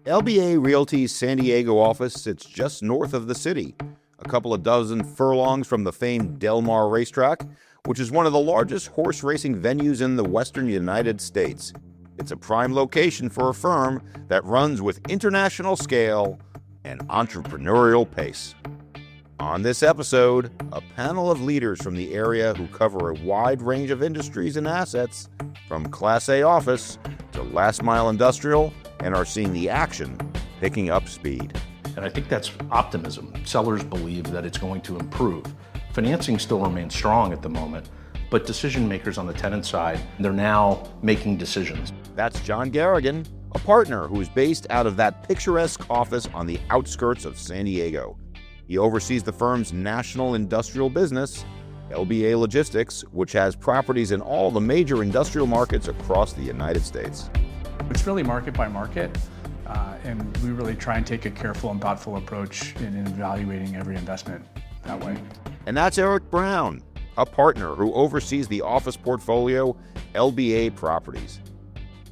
LBA Realty's San Diego office sits just north of the city, a couple of dozen furlongs from the famed Del Mar racetrack, which is one of the largest horse racing venues in the western United States. It's a prime location for a firm that runs with international scale and entrepreneurial pace. On this episode, a panel of leaders from the area who cover a wide range of industries and assets, from Class A office to last mile industrial, and are seeing the action picking up speed. And I think that's optimism. Sellers believe that it's going to improve. Financing still remains strong at the moment, but decision makers on the tenant side, they're now making decisions. That's John Garrigan, a partner who is based out of that picturesque office on the outskirts of San Diego. He oversees the firm's national industrial business, LBA Logistics, which has properties in all the major industrial markets across the United States. It's really market by market, and we really try and take a careful and thoughtful approach in evaluating every investment that way. And that's Eric Brown, a partner who oversees the office portfolio, LBA Properties.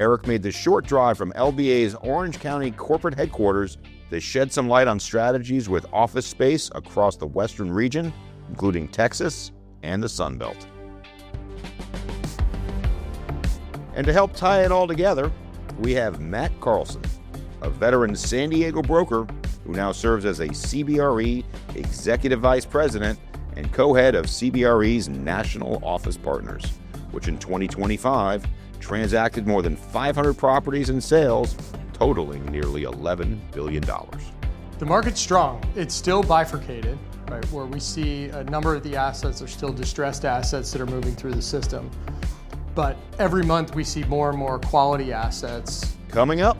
Eric made the short drive from LBA's Orange County corporate headquarters to shed some light on strategies with office space across the western region, including Texas and the Sun Belt. And to help tie it all together, we have Matt Carlson, a veteran San Diego broker who now serves as a CBRE Executive Vice President and co-head of CBRE's National Office Partners, which in 2025 transacted more than 500 properties and sales, totaling nearly $11 billion. The market's strong. It's still bifurcated, right, where we see a number of the assets are still distressed assets that are moving through the system. But every month we see more and more quality assets. Coming up,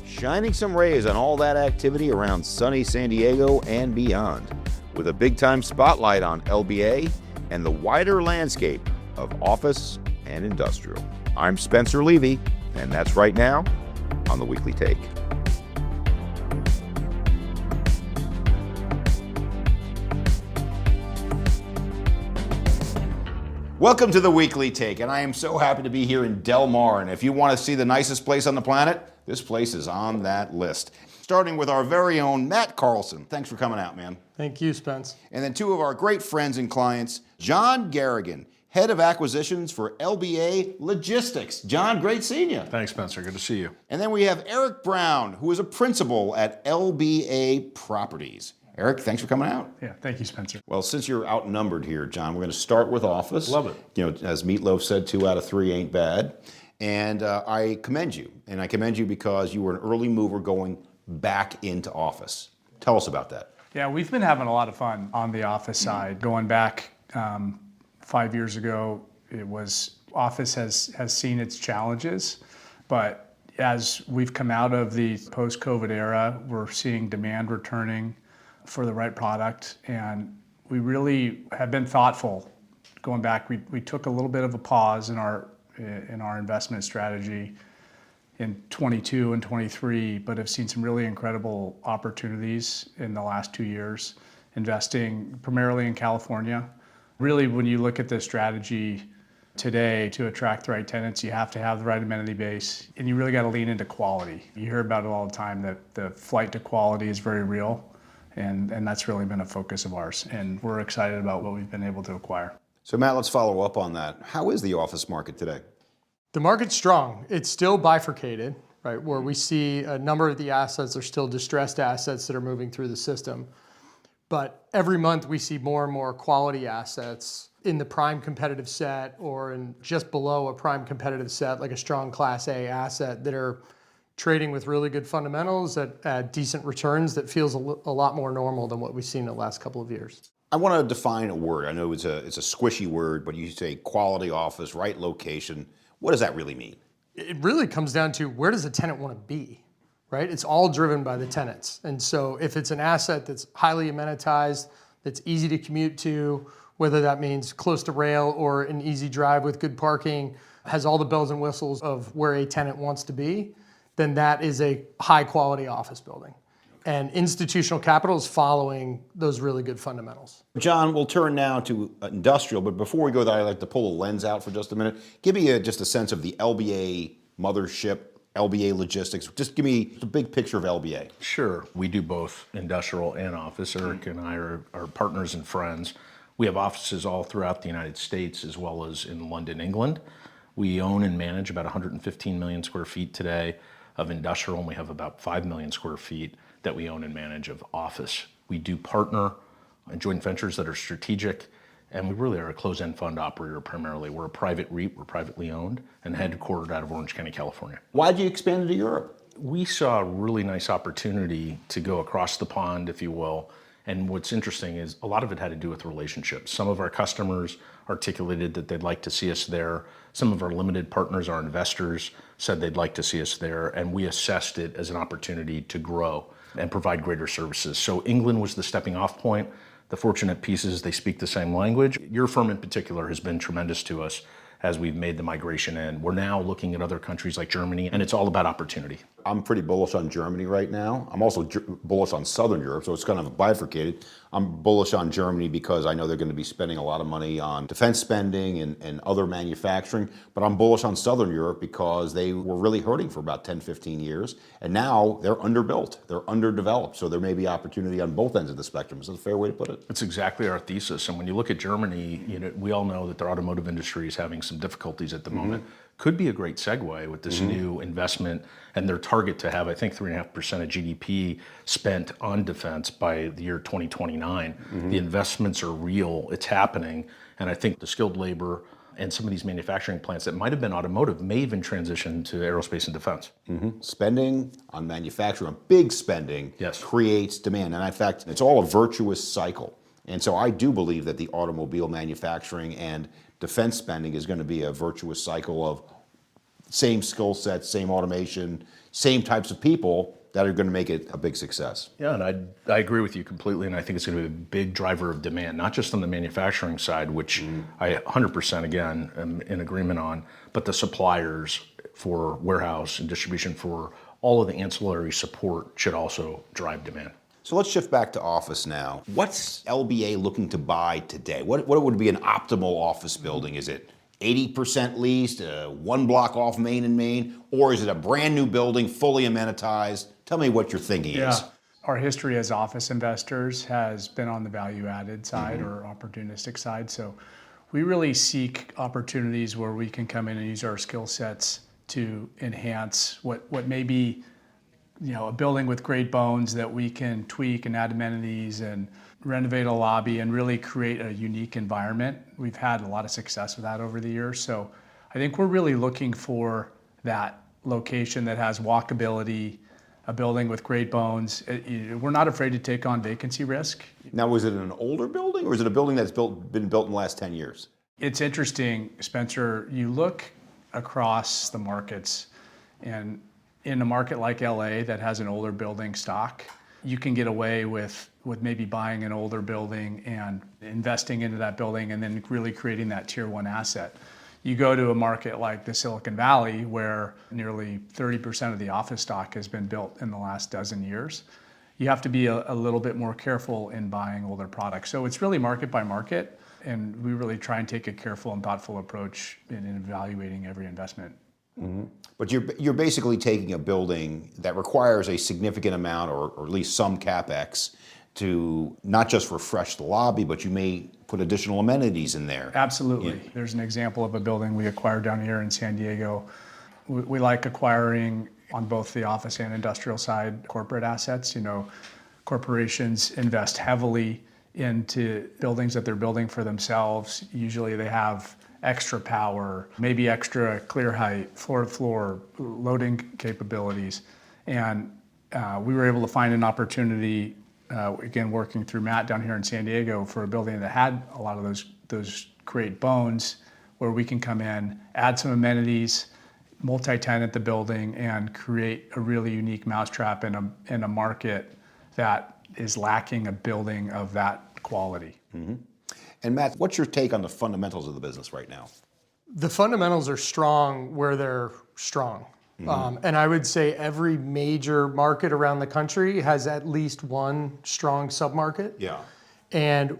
shining some rays on all that activity around sunny San Diego and beyond, with a big-time spotlight on LBA and the wider landscape of office and industrial. I'm Spencer Levy, and that's right now on The Weekly Take. Welcome to The Weekly Take, and I am so happy to be here in Del Mar. And if you want to see the nicest place on the planet, this place is on that list. Starting with our very own Matt Carlson. Thanks for coming out, man. Thank you, Spence. And then two of our great friends and clients, John Garrigan, Head of Acquisitions for LBA Logistics. John, great seeing you. Thanks, Spencer. Good to see you. And then we have Eric Brown, who is a principal at LBA Properties. Eric, thanks for coming out. Yeah, thank you, Spencer. Well, since you're outnumbered here, John, we're going to start with office. Love it. You know, as Meatloaf said, 2 out of 3 ain't bad. And I commend you. And I commend you because you were an early mover going back into office. Tell us about that. Yeah, we've been having a lot of fun on the office side. Going back 5 years ago, office has seen its challenges, but as we've come out of the post-COVID era, we're seeing demand returning for the right product, and we really have been thoughtful. Going back, we took a little bit of a pause in our investment strategy in 22 and 23, but have seen some really incredible opportunities in the last 2 years, investing primarily in California. Really, when you look at the strategy today to attract the right tenants, you have to have the right amenity base, and you really got to lean into quality. You hear about it all the time that the flight to quality is very real. And that's really been a focus of ours. And we're excited about what we've been able to acquire. So Matt, let's follow up on that. How is the office market today? The market's strong. It's still bifurcated, right, where we see a number of the assets are still distressed assets that are moving through the system. But every month we see more and more quality assets in the prime competitive set or in just below a prime competitive set, like a strong Class A asset, that are trading with really good fundamentals at decent returns that feels a lot more normal than what we've seen in the last couple of years. I want to define a word. I know it's a squishy word, but you say quality office, right location. What does that really mean? It really comes down to, where does a tenant want to be, right? It's all driven by the tenants. And so if it's an asset that's highly amenitized, that's easy to commute to, whether that means close to rail or an easy drive with good parking, has all the bells and whistles of where a tenant wants to be, then that is a high quality office building. And institutional capital is following those really good fundamentals. John, we'll turn now to industrial, but before we go there, I'd like to pull a lens out for just a minute. Give me just a sense of the LBA mothership LBA logistics. Just give me the big picture of LBA. Sure. We do both industrial and office. Eric and I are partners and friends. We have offices all throughout the United States as well as in London, England. We own and manage about 115 million square feet today of industrial, and we have about 5 million square feet that we own and manage of office. We do partner in joint ventures that are strategic, and we really are a closed-end fund operator primarily. We're a private REIT, we're privately owned, and headquartered out of Orange County, California. Why did you expand into Europe? We saw a really nice opportunity to go across the pond, if you will. And what's interesting is a lot of it had to do with relationships. Some of our customers articulated that they'd like to see us there. Some of our limited partners, our investors, said they'd like to see us there. And we assessed it as an opportunity to grow and provide greater services. So England was the stepping off point. The fortunate piece is they speak the same language. Your firm in particular has been tremendous to us as we've made the migration in. We're now looking at other countries like Germany, and it's all about opportunity. I'm pretty bullish on Germany right now. I'm also bullish on Southern Europe, so it's kind of bifurcated. I'm bullish on Germany because I know they're going to be spending a lot of money on defense spending and other manufacturing, but I'm bullish on Southern Europe because they were really hurting for about 10, 15 years, and now they're underbuilt, they're underdeveloped, so there may be opportunity on both ends of the spectrum. Is that a fair way to put it? That's exactly our thesis, and when you look at Germany, we all know that their automotive industry is having some difficulties at the moment. Could be a great segue with this new investment and their target to have, I think, 3.5% of GDP spent on defense by the year 2029. The investments are real, it's happening, and I think the skilled labor and some of these manufacturing plants that might have been automotive may even transition to aerospace and defense. Spending on manufacturing, big spending, Yes. creates demand. And in fact, it's all a virtuous cycle. And so I do believe that the automobile manufacturing and defense spending is going to be a virtuous cycle of same skill sets, same automation, same types of people that are going to make it a big success. Yeah, and I agree with you completely, and I think it's going to be a big driver of demand, not just on the manufacturing side, which I 100% again am in agreement on, but the suppliers for warehouse and distribution for all of the ancillary support should also drive demand. So let's shift back to office now. What's LBA looking to buy today? What would be an optimal office building? Is it 80% leased, one block off Main and Main, or is it a brand new building, fully amenitized? Tell me what your thinking is. Our history as office investors has been on the value-added side or opportunistic side. So we really seek opportunities where we can come in and use our skill sets to enhance what may be a building with great bones that we can tweak and add amenities and renovate a lobby and really create a unique environment. We've had a lot of success with that over the years. So I think we're really looking for that location that has walkability, a building with great bones. We're not afraid to take on vacancy risk. Now, was it an older building or is it a building that's been built in the last 10 years? It's interesting, Spencer, you look across the markets, and in a market like LA that has an older building stock, you can get away with maybe buying an older building and investing into that building and then really creating that tier one asset. You go to a market like the Silicon Valley where nearly 30% of the office stock has been built in the last dozen years. You have to be a little bit more careful in buying older products. So it's really market by market, and we really try and take a careful and thoughtful approach in evaluating every investment. But you're basically taking a building that requires a significant amount or at least some CapEx to not just refresh the lobby, but you may put additional amenities in there. Absolutely. Yeah. There's an example of a building we acquired down here in San Diego. We like acquiring on both the office and industrial side corporate assets. Corporations invest heavily into buildings that they're building for themselves. Usually they have extra power, maybe extra clear height, floor-to-floor loading capabilities. And we were able to find an opportunity, again, working through Matt down here in San Diego, for a building that had a lot of those great bones, where we can come in, add some amenities, multi-tenant the building, and create a really unique mousetrap in a market that is lacking a building of that quality. And Matt, what's your take on the fundamentals of the business right now? The fundamentals are strong where they're strong. And I would say every major market around the country has at least one strong submarket. Yeah. And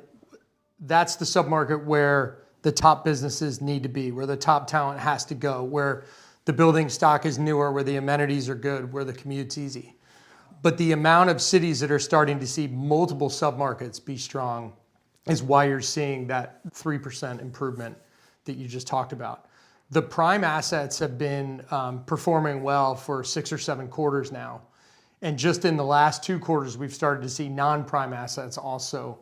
that's the submarket where the top businesses need to be, where the top talent has to go, where the building stock is newer, where the amenities are good, where the commute's easy. But the amount of cities that are starting to see multiple submarkets be strong is why you're seeing that 3% improvement that you just talked about. The prime assets have been performing well for 6 or 7 quarters now. And just in the last 2 quarters, we've started to see non-prime assets also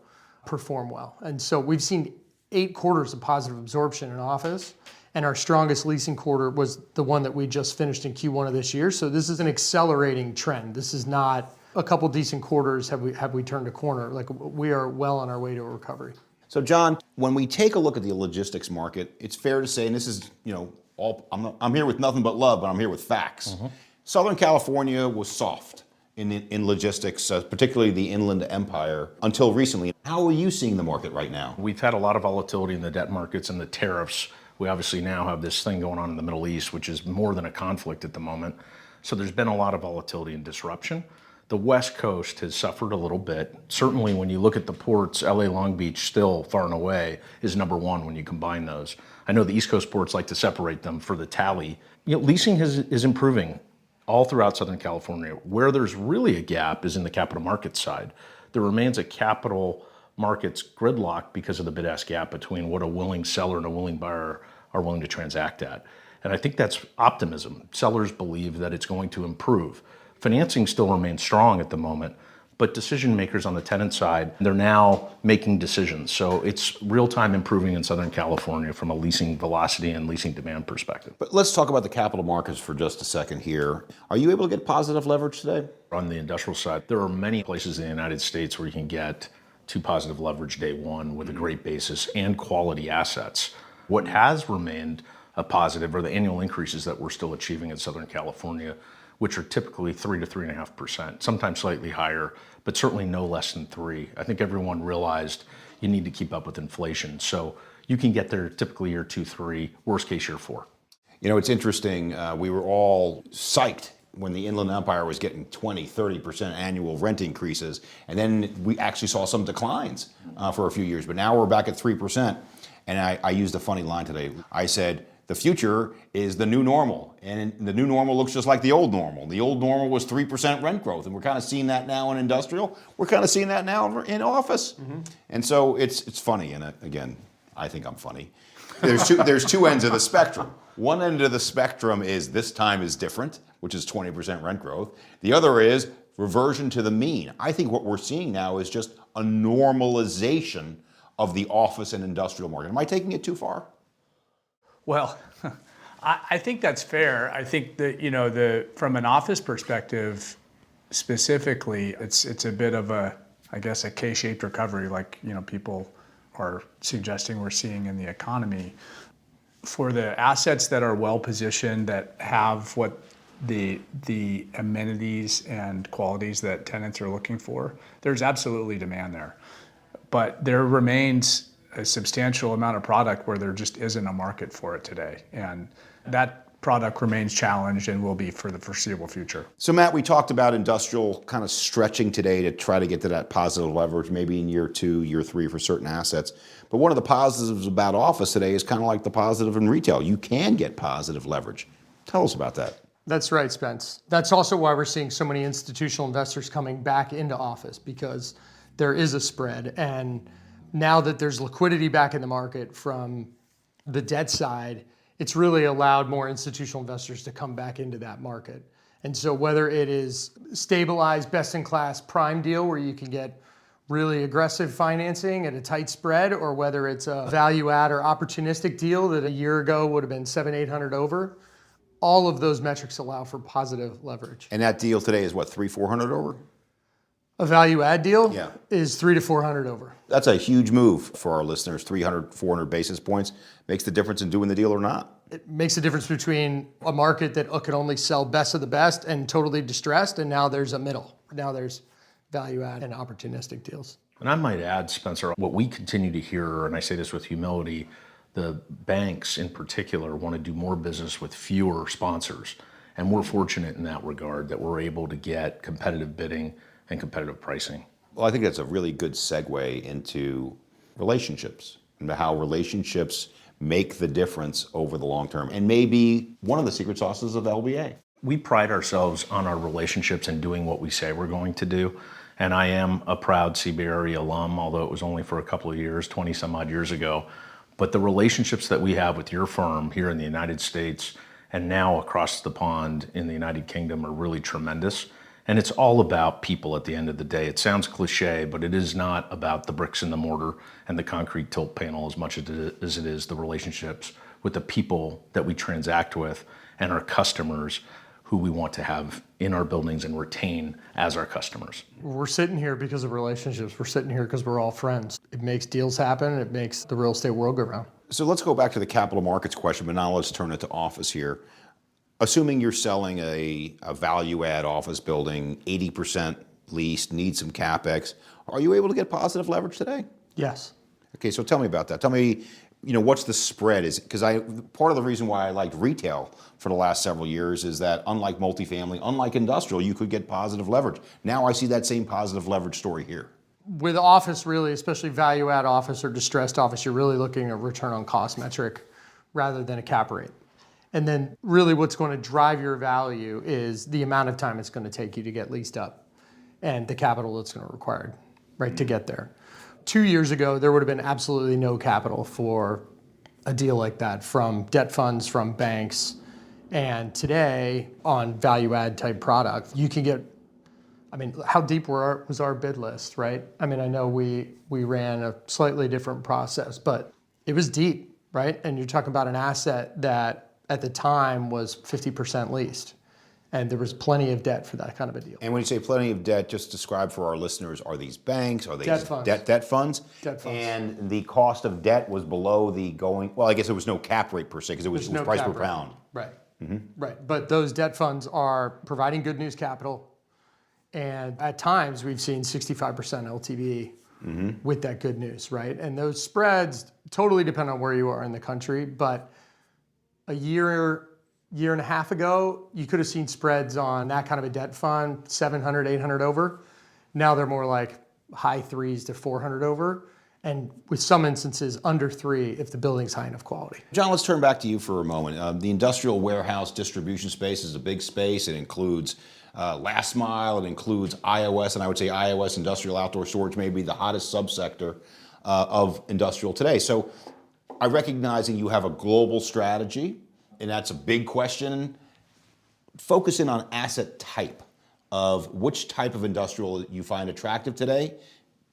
perform well. And so we've seen 8 quarters of positive absorption in office. And our strongest leasing quarter was the one that we just finished in Q1 of this year. So this is an accelerating trend. This is not a couple decent quarters have we turned a corner. Like, we are well on our way to a recovery. So John, when we take a look at the logistics market, it's fair to say, and this is, I'm here with nothing but love, but I'm here with facts. Mm-hmm. Southern California was soft in logistics, particularly the Inland Empire, until recently. How are you seeing the market right now? We've had a lot of volatility in the debt markets and the tariffs. We obviously now have this thing going on in the Middle East, which is more than a conflict at the moment. So there's been a lot of volatility and disruption. The West Coast has suffered a little bit. Certainly when you look at the ports, LA Long Beach still far and away is number one when you combine those. I know the East Coast ports like to separate them for the tally. Leasing is improving all throughout Southern California. Where there's really a gap is in the capital markets side. There remains a capital markets gridlock because of the bid-ask gap between what a willing seller and a willing buyer are willing to transact at. And I think that's optimism. Sellers believe that it's going to improve. Financing still remains strong at the moment, but decision makers on the tenant side, they're now making decisions. So it's real-time improving in Southern California from a leasing velocity and leasing demand perspective. But let's talk about the capital markets for just a second here. Are you able to get positive leverage today? On the industrial side, there are many places in the United States where you can get to positive leverage day one with a great basis and quality assets. What has remained a positive are the annual increases that we're still achieving in Southern California, which are typically 3 to 3.5%, sometimes slightly higher, but certainly no less than 3. I think everyone realized you need to keep up with inflation. So you can get there typically year 2, 3, worst case year 4. It's interesting. We were all psyched when the Inland Empire was getting 20, 30% annual rent increases. And then we actually saw some declines for a few years. But now we're back at 3%. And I used a funny line today. I said, the future is the new normal. And the new normal looks just like the old normal. The old normal was 3% rent growth. And we're kind of seeing that now in industrial. We're kind of seeing that now in office. Mm-hmm. And so it's funny. And again, I think I'm funny. There's two ends of the spectrum. One end of the spectrum is this time is different, which is 20% rent growth. The other is reversion to the mean. I think what we're seeing now is just a normalization of the office and industrial market. Am I taking it too far? Well, I think that's fair. I think that, from an office perspective, specifically, it's a bit of a K-shaped recovery, like, people are suggesting we're seeing in the economy. For the assets that are well positioned, that have what the amenities and qualities that tenants are looking for, there's absolutely demand there. But there remains a substantial amount of product where there just isn't a market for it today. And that product remains challenged and will be for the foreseeable future. So Matt, we talked about industrial kind of stretching today to try to get to that positive leverage, maybe in year 2, year 3 for certain assets. But one of the positives about office today is kind of like the positive in retail. You can get positive leverage. Tell us about that. That's right, Spence. That's also why we're seeing so many institutional investors coming back into office, because there is a spread. And now that there's liquidity back in the market from the debt side, it's really allowed more institutional investors to come back into that market. And so whether it is stabilized, best-in-class prime deal where you can get really aggressive financing at a tight spread, or whether it's a value-add or opportunistic deal that a year ago would have been 700-800 over, all of those metrics allow for positive leverage. And that deal today is what, 300-400 over? A value-add deal Yeah. is 300 to 400 over. That's a huge move for our listeners. 300, 400 basis points makes the difference in doing the deal or not. It makes a difference between a market that could only sell best of the best and totally distressed, and now there's a middle. Now there's value-add and opportunistic deals. And I might add, Spencer, what we continue to hear, and I say this with humility, the banks in particular want to do more business with fewer sponsors. And we're fortunate in that regard that we're able to get competitive bidding and competitive pricing. Well, I think that's a really good segue into relationships and how relationships make the difference over the long term and maybe one of the secret sauces of LBA? We pride ourselves on our relationships and doing what we say we're going to do. And I am a proud CBRE alum, although it was only for a couple of years, 20 some odd years ago. But the relationships that we have with your firm here in the United States and now across the pond in the United Kingdom are really tremendous. And it's all about people at the end of the day. It sounds cliche, but it is not about the bricks and the mortar and the concrete tilt panel as much as it is the relationships with the people that we transact with and our customers who we want to have in our buildings and retain as our customers. We're sitting here because of relationships. We're sitting here because we're all friends. It makes deals happen. It makes the real estate world go round. So let's go back to the capital markets question, but now let's turn it to office here. Assuming you're selling a value add office building, 80% leased, needs some CapEx, are you able to get positive leverage today? Yes. Okay, so tell me about that. Tell me, what's the spread? Is because part of the reason why I liked retail for the last several years is that unlike multifamily, unlike industrial, you could get positive leverage. Now I see that same positive leverage story here. With office, really, especially value add office or distressed office, you're really looking at a return on cost metric rather than a cap rate. And then really what's going to drive your value is the amount of time it's going to take you to get leased up and the capital that's going to require, right, to get there. 2 years ago, there would have been absolutely no capital for a deal like that from debt funds, from banks. And today, on value add type product, you can get, how deep was our bid list, right? I know we ran a slightly different process, but it was deep, right? And you're talking about an asset that at the time was 50% leased. And there was plenty of debt for that kind of a deal. And when you say plenty of debt, just describe for our listeners, are these banks? Are they debt funds? Debt funds? Debt funds. And the cost of debt was below the going, well, I guess there was no cap rate per se because it was no price cap per rate. pound. Right. Mm-hmm. Right. But those debt funds are providing good news capital. And at times we've seen 65% LTV with that good news, right? And those spreads totally depend on where you are in the country. But a year and a half ago, you could have seen spreads on that kind of a debt fund, 700, 800 over. Now they're more like high 3s to 400 over. And with some instances under 3 if the building's high enough quality. John, let's turn back to you for a moment. The industrial warehouse distribution space is a big space. It includes last mile, it includes IOS, and I would say IOS, industrial outdoor storage, may be the hottest subsector of industrial today. So I recognizing you have a global strategy, and that's a big question. Focus in on asset type of which type of industrial you find attractive today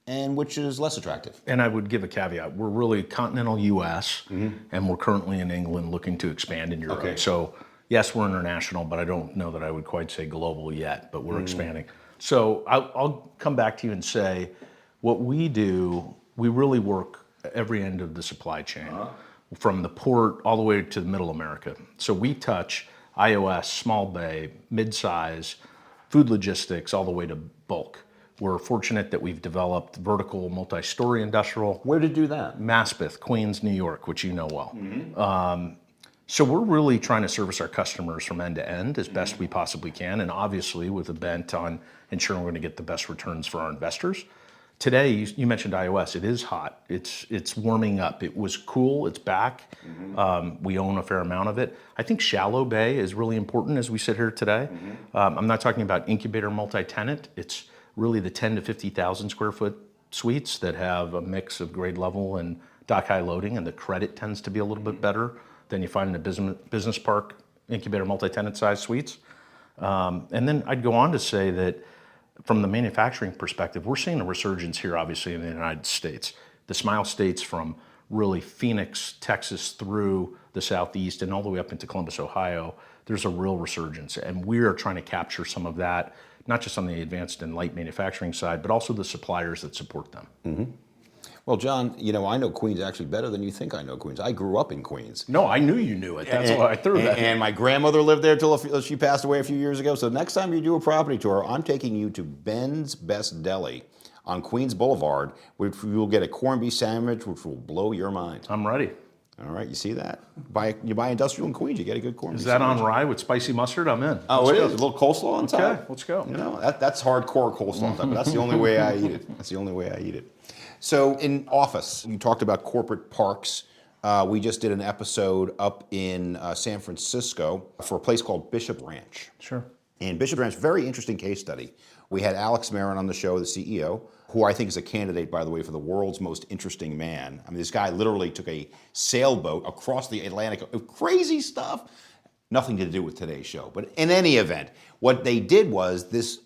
and which is less attractive. And I would give a caveat. We're really continental U.S. And we're currently in England looking to expand in Europe. Okay. So yes, we're international, but I don't know that I would quite say global yet, but we're expanding. So I'll come back to you and say what we do, we really work every end of the supply chain, from the port all the way to the middle America. So we touch IOS, small bay, mid-size, food logistics, all the way to bulk. We're fortunate that we've developed vertical multi-story industrial. Where to do that? Maspeth, Queens, New York, which you know well. So we're really trying to service our customers from end to end as best we possibly can, and obviously with a bent on ensuring we're going to get the best returns for our investors. Today, you mentioned iOS. It is hot. It's warming up. It was cool. It's back. We own a fair amount of it. I think shallow bay is really important as we sit here today. I'm not talking about incubator multi-tenant. It's really the 10 to 50,000 square foot suites that have a mix of grade level and dock high loading, and the credit tends to be a little bit better than you find in a business park incubator multi-tenant size suites. And then I'd go on to say that from the manufacturing perspective, we're seeing a resurgence here, obviously, in the United States. The Smile States, from really Phoenix, Texas, through the Southeast and all the way up into Columbus, Ohio, there's a real resurgence. And we are trying to capture some of that, not just on the advanced and light manufacturing side, but also the suppliers that support them. Well, John, I know Queens actually better than you think I know Queens. I grew up in Queens. No, I knew you knew it. That's why I threw that. And my grandmother lived there till she passed away a few years ago. So next time you do a property tour, I'm taking you to Ben's Best Deli on Queens Boulevard, where you'll get a corned beef sandwich, which will blow your mind. I'm ready. All right, you see that? You buy industrial in Queens, you get a good corned beef Is that sandwich. on rye with spicy mustard? I'm in. Oh, it is. A little coleslaw on top. Okay, let's go. That's hardcore coleslaw on top, but that's the only way I eat it. That's the only way I eat it. So in office, you talked about corporate parks. We just did an episode up in San Francisco for a place called Bishop Ranch. Sure. And Bishop Ranch, very interesting case study. We had Alex Marin on the show, the CEO, who I think is a candidate, by the way, for the world's most interesting man. I mean, this guy literally took a sailboat across the Atlantic, crazy stuff. Nothing to do with today's show. But in any event, what they did was this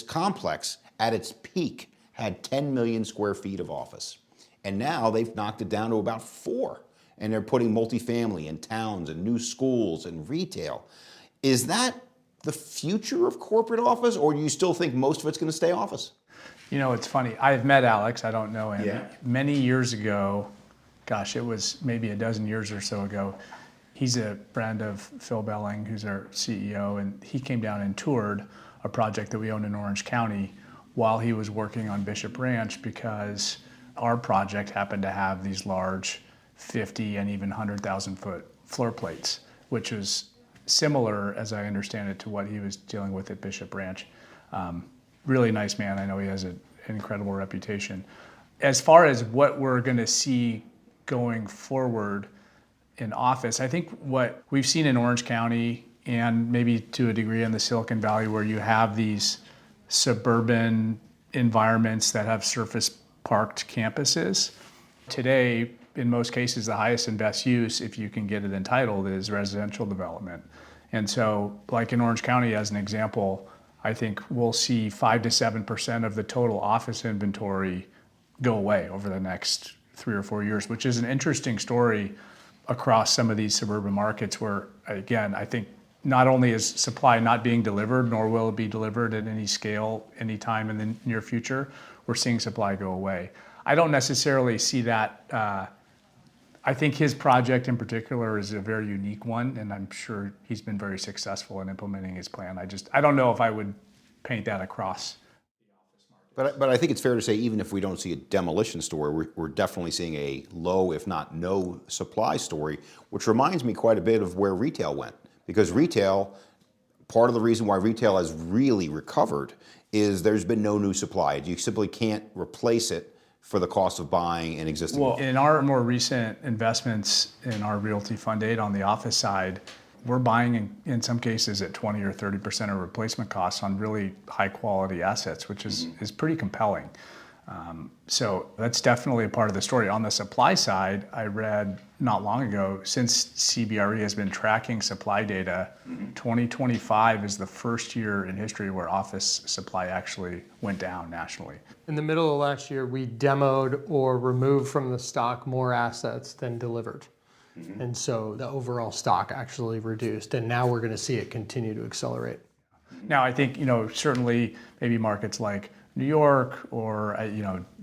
complex at its peak had 10 million square feet of office. And now they've knocked it down to about 4. And they're putting multifamily and towns and new schools and retail. Is that the future of corporate office, or do you still think most of it's going to stay office? You know, it's funny. I've met Alex. I don't know him. Yeah. Many years ago, gosh, it was maybe a dozen years or so ago. He's a friend of Phil Belling, who's our CEO, and he came down and toured a project that we own in Orange County while he was working on Bishop Ranch, because our project happened to have these large 50 and even 100,000 foot floor plates, which was similar, as I understand it, to what he was dealing with at Bishop Ranch. Really nice man. I know he has an incredible reputation. As far as what we're going to see going forward in office, I think what we've seen in Orange County, and maybe to a degree in the Silicon Valley, where you have these suburban environments that have surface parked campuses. Today, in most cases, the highest and best use, if you can get it entitled, is residential development. And so, like in Orange County, as an example, I think we'll see 5 to 7% of the total office inventory go away over the next 3 or 4 years, which is an interesting story across some of these suburban markets where, again, I think not only is supply not being delivered, nor will it be delivered at any scale anytime in the near future, we're seeing supply go away. I don't necessarily see that. I think his project in particular is a very unique one, and I'm sure he's been very successful in implementing his plan. I don't know if I would paint that across. But I think it's fair to say, even if we don't see a demolition story, we're definitely seeing a low, if not no, supply story, which reminds me quite a bit of where retail went. Because retail, part of the reason why retail has really recovered is there's been no new supply. You simply can't replace it for the cost of buying an existing. Well, in our more recent investments in our Realty Fund 8 on the office side, we're buying in some cases at 20 or 30% of replacement costs on really high quality assets, which is pretty compelling. So that's definitely a part of the story. On the supply side, I read not long ago, since CBRE has been tracking supply data, 2025 is the first year in history where office supply actually went down nationally. In the middle of last year, we demoed or removed from the stock more assets than delivered. And so the overall stock actually reduced, and now we're going to see it continue to accelerate. Now, I think, certainly maybe markets like New York or,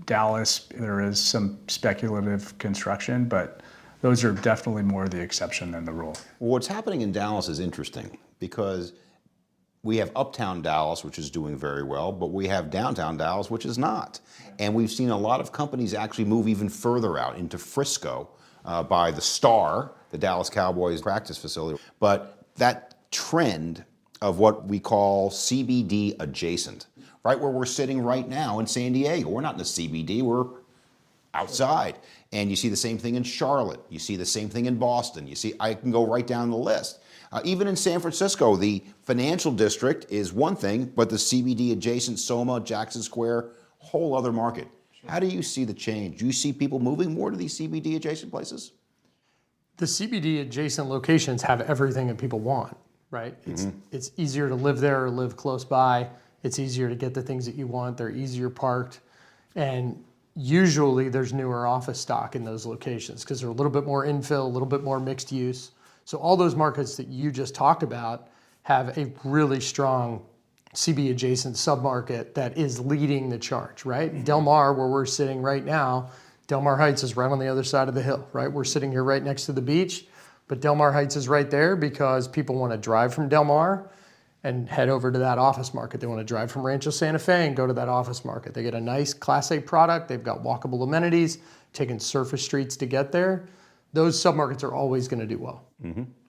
Dallas, there is some speculative construction, but those are definitely more the exception than the rule. Well, what's happening in Dallas is interesting because we have uptown Dallas, which is doing very well, but we have downtown Dallas, which is not. And we've seen a lot of companies actually move even further out into Frisco by the Star, the Dallas Cowboys practice facility. But that trend of what we call CBD adjacent, right where we're sitting right now in San Diego. We're not in the CBD, we're outside. And you see the same thing in Charlotte. You see the same thing in Boston. I can go right down the list. Even in San Francisco, the financial district is one thing, but the CBD adjacent, Soma, Jackson Square, whole other market. Sure. How do you see the change? Do you see people moving more to these CBD adjacent places? The CBD adjacent locations have everything that people want, right? It's easier to live there or live close by. It's easier to get the things that you want. They're easier parked. And usually there's newer office stock in those locations because they're a little bit more infill, a little bit more mixed use. So all those markets that you just talked about have a really strong CB adjacent submarket that is leading the charge, right? Del Mar, where we're sitting right now, Del Mar Heights is right on the other side of the hill, right? We're sitting here right next to the beach, but Del Mar Heights is right there because people want to drive from Del Mar and head over to that office market. They want to drive from Rancho Santa Fe and go to that office market. They get a nice Class A product. They've got walkable amenities, taking surface streets to get there. Those submarkets are always going to do well.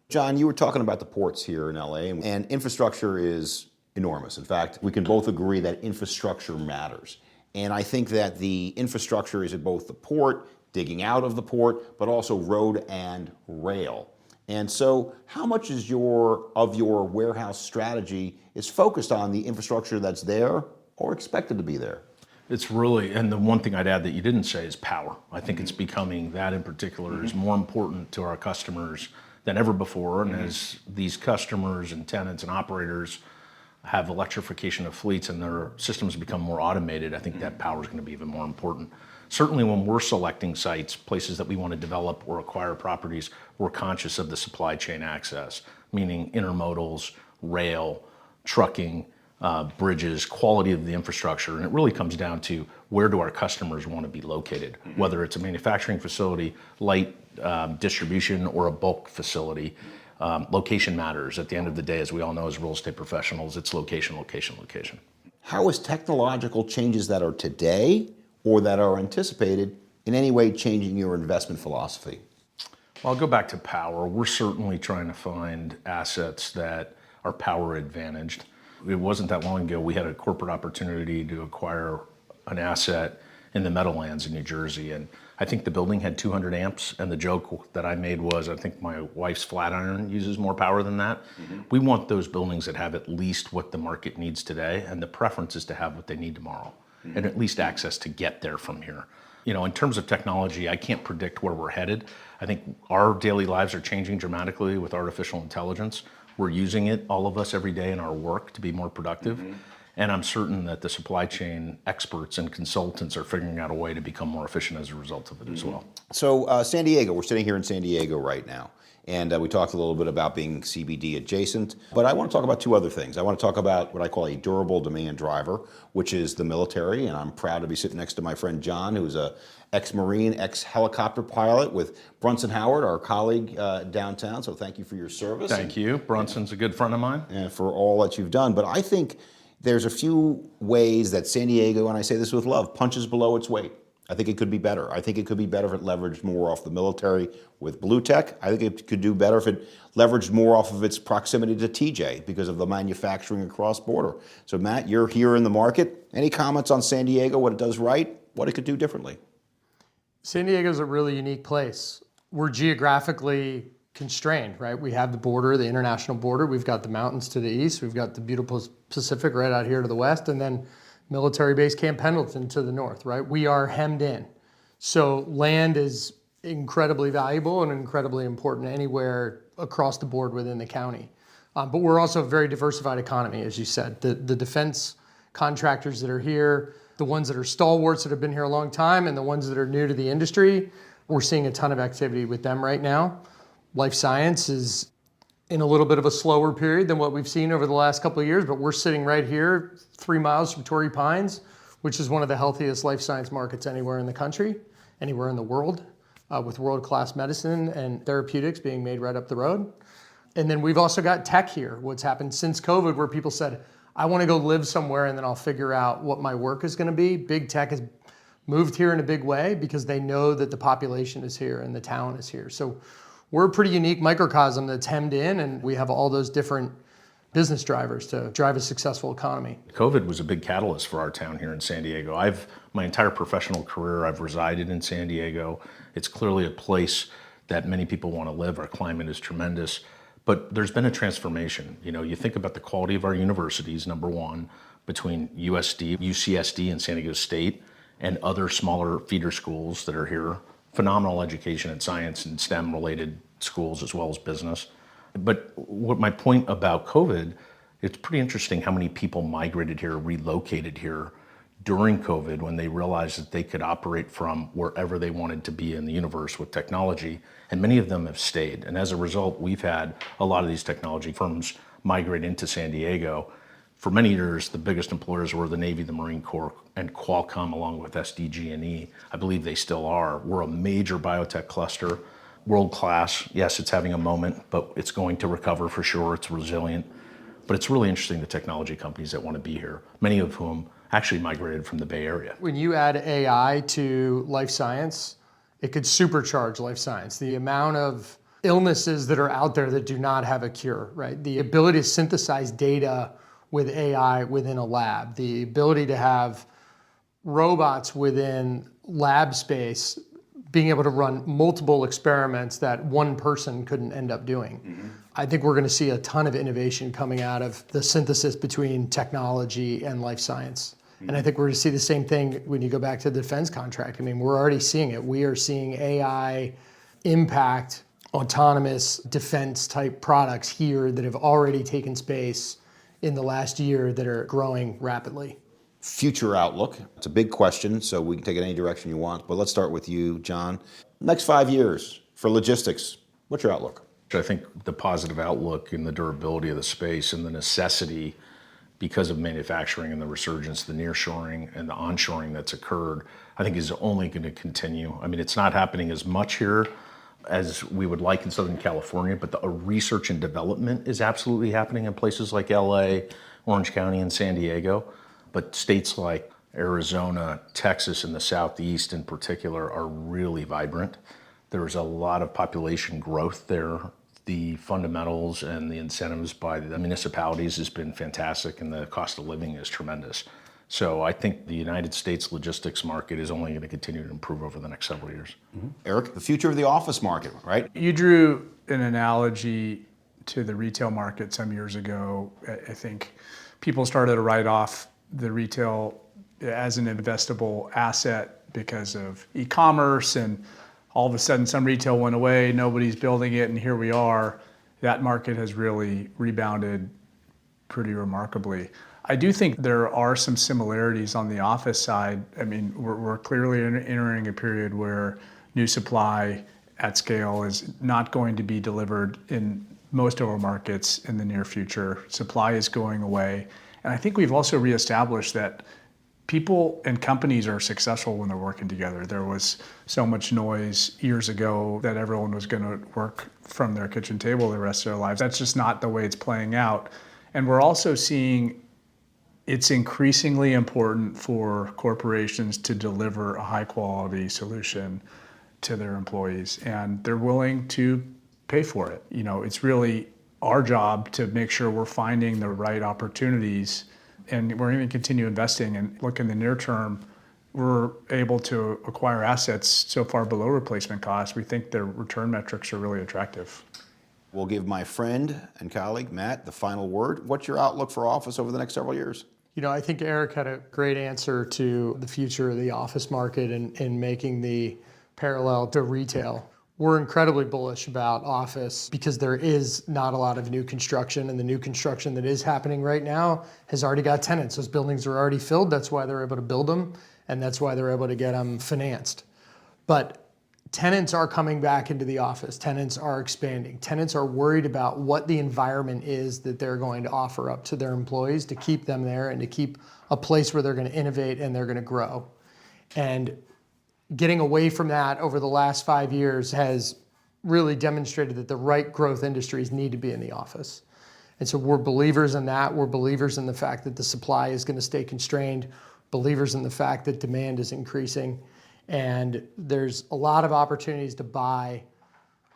John, you were talking about the ports here in LA, and infrastructure is enormous. In fact, we can both agree that infrastructure matters. And I think that the infrastructure is at both the port digging out of the port, but also road and rail. And so how much is your warehouse strategy is focused on the infrastructure that's there or expected to be there? It's really, and the one thing I'd add that you didn't say is power. I think it's becoming, that in particular is more important to our customers than ever before. And as these customers and tenants and operators have electrification of fleets and their systems become more automated, I think that power is going to be even more important. Certainly when we're selecting sites, places that we want to develop or acquire properties, we're conscious of the supply chain access, meaning intermodals, rail, trucking, bridges, quality of the infrastructure. And it really comes down to where do our customers want to be located, whether it's a manufacturing facility, light distribution, or a bulk facility. Location matters. At the end of the day, as we all know as real estate professionals, it's location, location, location. How is technological changes that are today or that are anticipated in any way changing your investment philosophy? Well, I'll go back to power. We're certainly trying to find assets that are power advantaged. It wasn't that long ago we had a corporate opportunity to acquire an asset in the Meadowlands in New Jersey, and I think the building had 200 amps, and the joke that I made was, I think my wife's flat iron uses more power than that. We want those buildings that have at least what the market needs today, and the preference is to have what they need tomorrow, and at least access to get there from here. You know, in terms of technology, I can't predict where we're headed. I think our daily lives are changing dramatically with artificial intelligence. We're using it, all of us, every day in our work to be more productive. And I'm certain that the supply chain experts and consultants are figuring out a way to become more efficient as a result of it as well. So San Diego, we're sitting here in San Diego right now. And we talked a little bit about being CBD adjacent, but I want to talk about two other things. I want to talk about what I call a durable demand driver, which is the military. And I'm proud to be sitting next to my friend John, who's a ex-Marine, ex-helicopter pilot with Brunson Howard, our colleague downtown. So thank you for your service. Thank you. Brunson's a good friend of mine. And for all that you've done. But I think there's a few ways that San Diego, and I say this with love, punches below its weight. I think it could be better. I think it could be better if it leveraged more off the military with Blue Tech. I think it could do better if it leveraged more off of its proximity to TJ because of the manufacturing across border. So Matt, you're here in the market. Any comments on San Diego, what it does right, what it could do differently? San Diego's a really unique place. We're geographically constrained, right? We have the border, the international border. We've got the mountains to the east. We've got the beautiful Pacific right out here to the west. And then military base Camp Pendleton to the north, right? We are hemmed in. So land is incredibly valuable and incredibly important anywhere across the board within the county. But we're also a very diversified economy, as you said. The defense contractors that are here, the ones that are stalwarts that have been here a long time, and the ones that are new to the industry, we're seeing a ton of activity with them right now. Life science is in a little bit of a slower period than what we've seen over the last couple of years, but we're sitting right here 3 miles from Torrey Pines, which is one of the healthiest life science markets anywhere in the country, anywhere in the world, with world-class medicine and therapeutics being made right up the road. And then we've also got tech here. What's happened since COVID where people said, I want to go live somewhere and then I'll figure out what my work is going to be. Big tech has moved here in a big way because they know that the population is here and the talent is here. So we're a pretty unique microcosm that's hemmed in, and we have all those different business drivers to drive a successful economy. COVID was a big catalyst for our town here in San Diego. My entire professional career, I've resided in San Diego. It's clearly a place that many people want to live. Our climate is tremendous, but there's been a transformation. You know, you think about the quality of our universities, number one, between USD, UCSD, and San Diego State, and other smaller feeder schools that are here. Phenomenal education in science and STEM related schools as well as business. But what my point about COVID, it's pretty interesting how many people migrated here, relocated here during COVID when they realized that they could operate from wherever they wanted to be in the universe with technology. And many of them have stayed. And as a result, we've had a lot of these technology firms migrate into San Diego. For many years, the biggest employers were the Navy, the Marine Corps, and Qualcomm, along with SDG&E. I believe they still are. We're a major biotech cluster, world-class. Yes, it's having a moment, but it's going to recover for sure. It's resilient. But it's really interesting, the technology companies that want to be here, many of whom actually migrated from the Bay Area. When you add AI to life science, it could supercharge life science. The amount of illnesses that are out there that do not have a cure, right? The ability to synthesize data with AI within a lab, the ability to have robots within lab space being able to run multiple experiments that one person couldn't end up doing. I think we're going to see a ton of innovation coming out of the synthesis between technology and life science. And I think we're going to see the same thing when you go back to the defense contract. I mean, we're already seeing it. We are seeing AI impact autonomous defense type products here that have already taken space in the last year that are growing rapidly. Future outlook. It's a big question, so we can take it any direction you want. But let's start with you, John. Next 5 years for logistics, what's your outlook? I think the positive outlook and the durability of the space and the necessity because of manufacturing and the resurgence, the nearshoring and the onshoring that's occurred, I think is only going to continue. I mean, it's not happening as much here as we would like in Southern California, but the research and development is absolutely happening in places like LA, Orange County, and San Diego. But states like Arizona, Texas, and the Southeast in particular are really vibrant. There's a lot of population growth there. The fundamentals and the incentives by the municipalities has been fantastic, and the cost of living is tremendous. So I think the United States logistics market is only going to continue to improve over the next several years. Eric, the future of the office market, right? You drew an analogy to the retail market some years ago. I think people started to write off the retail as an investable asset because of e-commerce, and all of a sudden some retail went away, nobody's building it, and here we are. That market has really rebounded pretty remarkably. I do think there are some similarities on the office side. I mean, we're clearly entering a period where new supply at scale is not going to be delivered in most of our markets in the near future. Supply is going away. And I think we've also reestablished that people and companies are successful when they're working together. There was so much noise years ago that everyone was going to work from their kitchen table the rest of their lives. That's just not the way it's playing out. And we're also seeing it's increasingly important for corporations to deliver a high quality solution to their employees, and they're willing to pay for it. You know, it's really our job to make sure we're finding the right opportunities, and we're going to continue investing. And look, in the near term, we're able to acquire assets so far below replacement costs. We think their return metrics are really attractive. We'll give my friend and colleague, Matt, the final word. What's your outlook for office over the next several years? You know, I think Eric had a great answer to the future of the office market and making the parallel to retail. We're incredibly bullish about office because there is not a lot of new construction, and the new construction that is happening right now has already got tenants. Those buildings are already filled. That's why they're able to build them, and that's why they're able to get them financed. But tenants are coming back into the office. Tenants are expanding. Tenants are worried about what the environment is that they're going to offer up to their employees to keep them there and to keep a place where they're going to innovate and they're going to grow. And getting away from that over the last 5 years has really demonstrated that the right growth industries need to be in the office. And so we're believers in that. We're believers in the fact that the supply is going to stay constrained, believers in the fact that demand is increasing. And there's a lot of opportunities to buy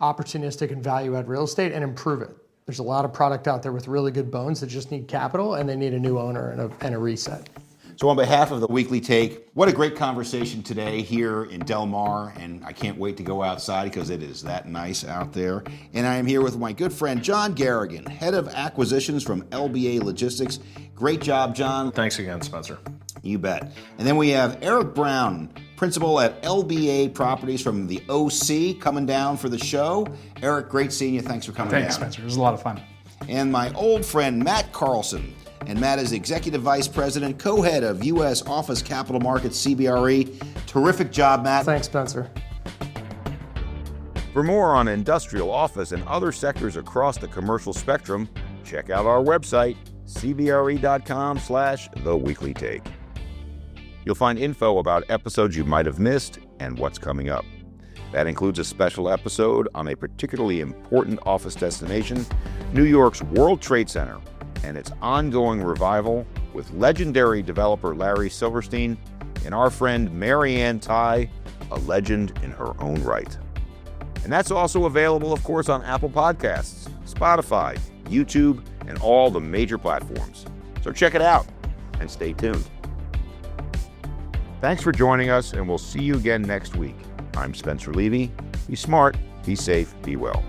opportunistic and value-add real estate and improve it. There's a lot of product out there with really good bones that just need capital, and they need a new owner and a reset. So on behalf of the Weekly Take, what a great conversation today here in Del Mar, and I can't wait to go outside because it is that nice out there. And I am here with my good friend John Garrigan, Head of Acquisitions from LBA Logistics. Great job, John. Thanks again, Spencer. You bet. And then we have Eric Brown, Principal at LBA Properties from the OC, coming down for the show. Eric, great seeing you. Thanks for coming down. Thanks, Spencer. It was a lot of fun. And my old friend Matt Carlson. And Matt is Executive Vice President, Co-Head of U.S. Office Capital Markets, CBRE. Terrific job, Matt. Thanks, Spencer. For more on industrial, office, and other sectors across the commercial spectrum, check out our website, cbre.com/theweeklytake. You'll find info about episodes you might have missed and what's coming up. That includes a special episode on a particularly important office destination, New York's World Trade Center, and its ongoing revival with legendary developer Larry Silverstein and our friend Marianne Ty, a legend in her own right. And that's also available, of course, on Apple Podcasts, Spotify, YouTube, and all the major platforms. So check it out and stay tuned. Thanks for joining us, and we'll see you again next week. I'm Spencer Levy. Be smart, be safe, be well.